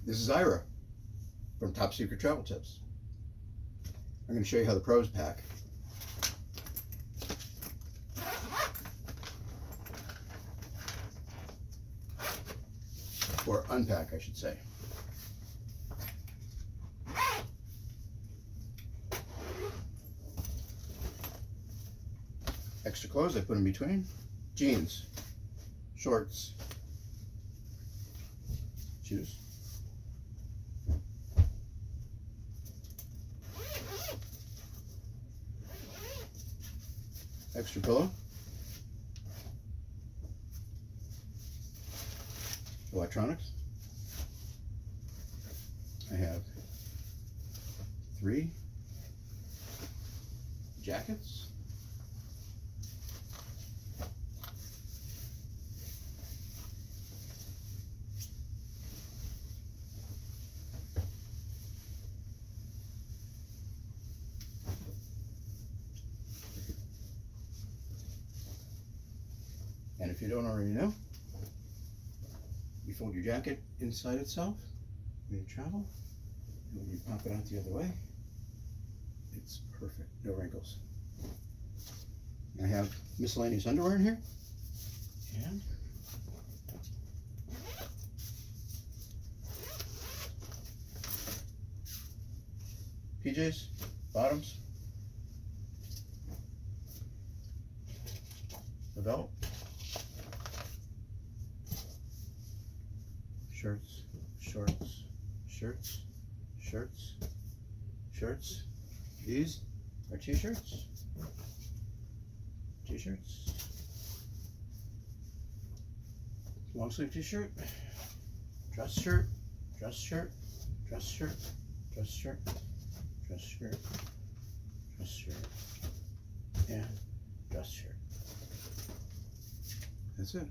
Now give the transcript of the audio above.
This is Ira from Top Secret Travel Tips. I'm going to show you how the pros pack. Or unpack, I should say. Extra clothes I put in between. Jeans, shorts, shoes. Extra pillow. Electronics. I have 3 jackets. And if you don't already know, you fold your jacket inside itself when you travel, and when you pop it out the other way, it's perfect, no wrinkles. I have miscellaneous underwear in here, and PJs, bottoms, a belt, shirts, shorts, shirts, shirts, shirts. These are t-shirts, t-shirts, long sleeve t-shirt, dress shirt, dress shirt, dress shirt, dress shirt, dress shirt, dress shirt, and dress shirt. That's it.